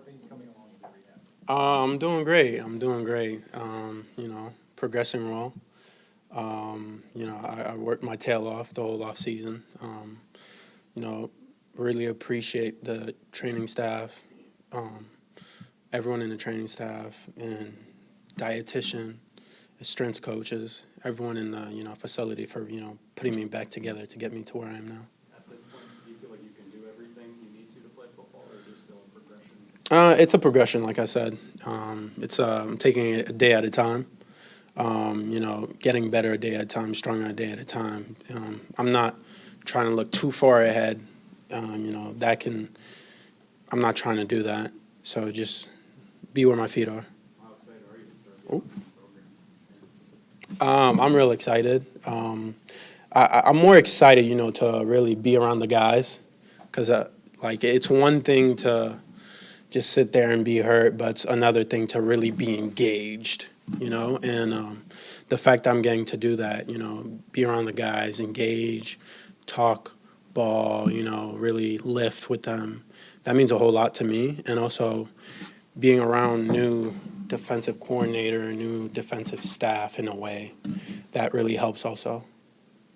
things coming along with the rehab? I'm doing great. I'm doing great. Progressing well. I worked my tail off the whole off season. You know, really appreciate the training staff, um, everyone in the training staff, and dietitian, strength coaches, everyone in the facility for putting me back together to get me to where I am now. At this point, do you feel like you can do everything you need to play football, or is there still a progression? It's a progression, like I said. It's I'm taking it a day at a time. Getting better a day at a time, stronger a day at a time. I'm not trying to look too far ahead. That can. I'm not trying to do that. So just be where my feet are. How excited are you to start the Oh. offseason program? I'm real excited. I'm more excited, to really be around the guys, because like it's one thing to just sit there and be hurt, but it's another thing to really be engaged, and the fact I'm getting to do that, be around the guys, engage, talk ball, really lift with them, that means a whole lot to me. And also being around new defensive coordinator and new defensive staff in a way, that really helps also.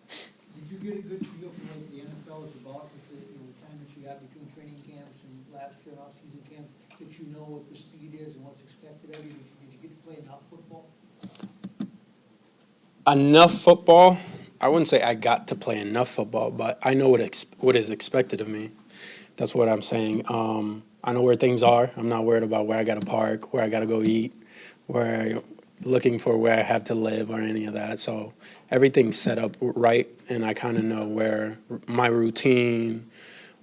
Did you get a good feel for what the NFL is about with the time that you got between training camps and last year and off-season camps, that you know what the speed is and what's expected of you? Did you get to play enough football? Enough football. I wouldn't say I got to play enough football, but I know what is expected of me. That's what I'm saying. I know where things are. I'm not worried about where I got to park, where I got to go eat, where looking for where I have to live or any of that. So everything's set up right, and I kind of know where my routine,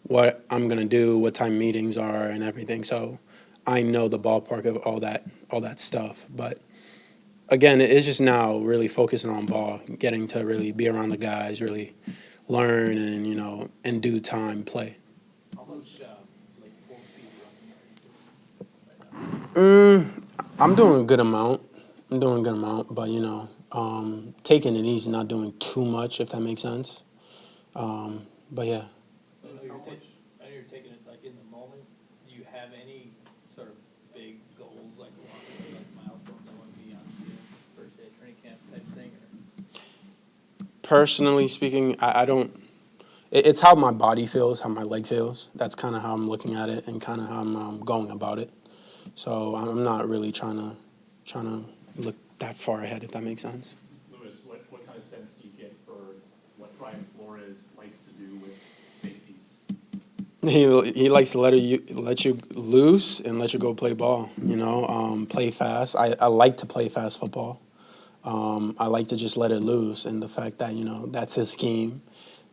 what I'm gonna do, what time meetings are, and everything. So I know the ballpark of all that stuff. But again, it's just now really focusing on ball, getting to really be around the guys, really learn, and in due time play. How much like full speed running are you doing right now? I'm doing a good amount. But taking it easy, not doing too much, if that makes sense. But yeah. So I know you're taking it like in the moment. Do you have any sort of big goals, like along the way, like milestones I want to be on the first day of training camp type thing? Or? Personally speaking, I don't. It's how my body feels, how my leg feels. That's kind of how I'm looking at it, and kind of how I'm going about it. So I'm not really trying to look that far ahead, if that makes sense. Lewis, what kind of sense do you get for what Brian Flores likes to do with safeties? He likes to let you loose and let you go play ball. Play fast. I like to play fast football. I like to just let it loose, and the fact that that's his scheme,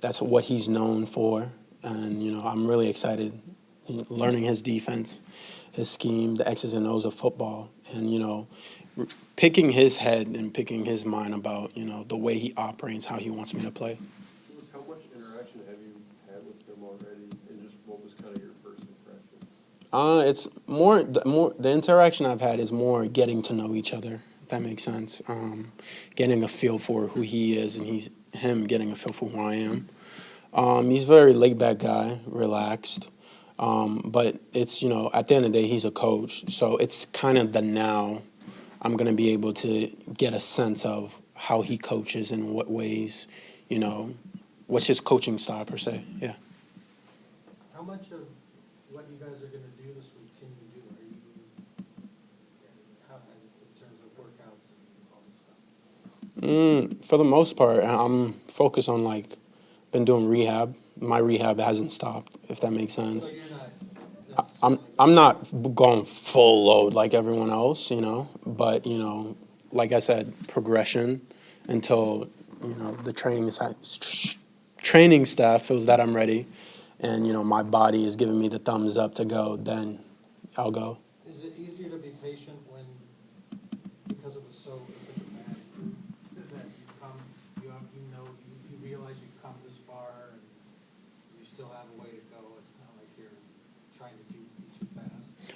that's what he's known for, and I'm really excited learning his defense, his scheme, the X's and O's of football, and picking his head and picking his mind about the way he operates, how he wants me to play. How much interaction have you had with him already, and just what was kind of your first impression? It's more the interaction I've had is more getting to know each other. If that makes sense. Getting a feel for who he is, and him getting a feel for who I am. He's a very laid back guy, relaxed. But it's at the end of the day, he's a coach, so it's kind of the now. I'm gonna be able to get a sense of how he coaches and what ways, what's his coaching style per se. Yeah. How much of what you guys are gonna do this week can you do? Are you, how, in terms of workouts and all this stuff? For the most part, I'm focused on been doing rehab. My rehab hasn't stopped, if that makes sense. So you're not I'm necessarily. I'm not going full load like everyone else, but like I said, progression until the training staff feels that I'm ready, and my body is giving me the thumbs up to go. Then I'll go. Is it easier to be patient when, because it was such a bad injury, that you've come, you realize you've come this far and you still have a way to go? It's not like you're trying to be too fast.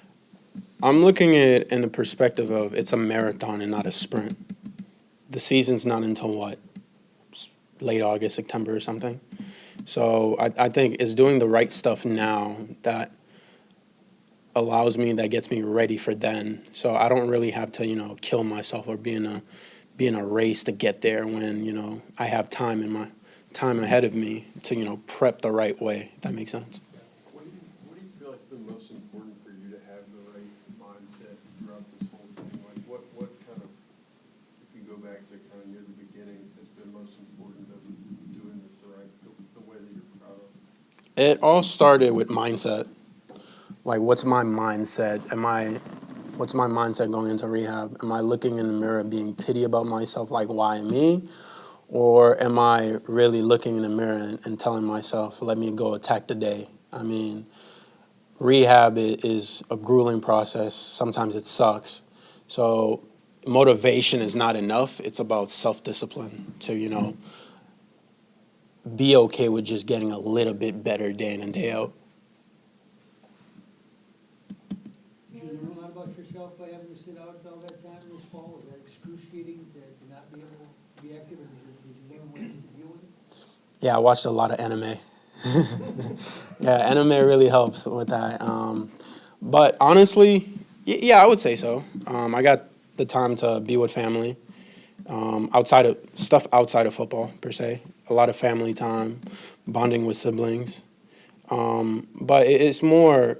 I'm looking at it in the perspective of it's a marathon and not a sprint. The season's not until what? Late August, September or something. So I think it's doing the right stuff now that allows me, that gets me ready for then. So I don't really have to, kill myself or be in a race to get there when, I have time ahead of me to, prep the right way, if that makes sense. What do you feel like has been most important for you to have the right mindset throughout this whole thing? Like, what kind of, if you go back to kind of near the beginning, has been most important of doing this the way that you're proud of? It all started with mindset. Like, what's my mindset? What's my mindset going into rehab? Am I looking in the mirror being pity about myself, like, why me? Or am I really looking in the mirror and telling myself, let me go attack the day? I mean, rehab is a grueling process. Sometimes it sucks. So motivation is not enough. It's about self-discipline to, be okay with just getting a little bit better day in and day out. Did you learn a lot about yourself by having to sit out all that time this fall? Was that excruciating to not be able to be active, or did you learn ways to deal with it? Yeah, I watched a lot of anime. Yeah, anime really helps with that. But honestly, yeah, I would say so. I got the time to be with family, outside of football per se. A lot of family time, bonding with siblings. But it's more,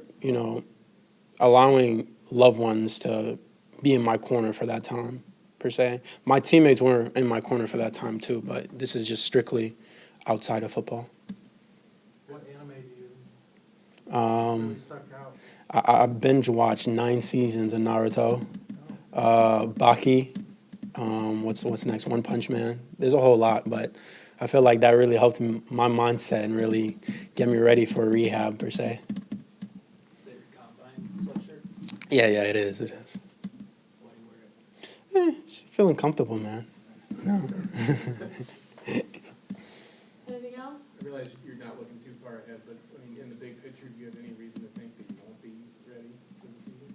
allowing loved ones to be in my corner for that time per se. My teammates were in my corner for that time too, but this is just strictly outside of football. What anime do you Um, really stuck out? I binge watched 9 seasons of Naruto, Baki. What's next? One Punch Man. There's a whole lot, but I feel like that really helped my mindset and really get me ready for rehab per se. Is that your combine sweatshirt? Yeah, it is. It is. Why do you wear it? Just feeling comfortable, man. No. Anything else? I realize you're not looking too far ahead, but I mean, in the big picture, do you have any reason to think that you won't be ready for the season?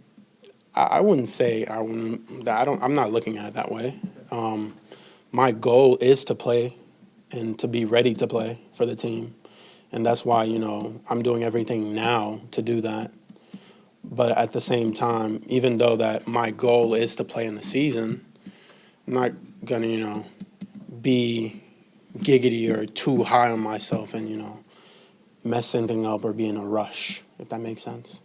I wouldn't say I wouldn't. I'm not looking at it that way. My goal is to play and to be ready to play for the team, and that's why I'm doing everything now to do that. But at the same time, even though that my goal is to play in the season, I'm not gonna be giggity or too high on myself and mess anything up or be in a rush, if that makes sense.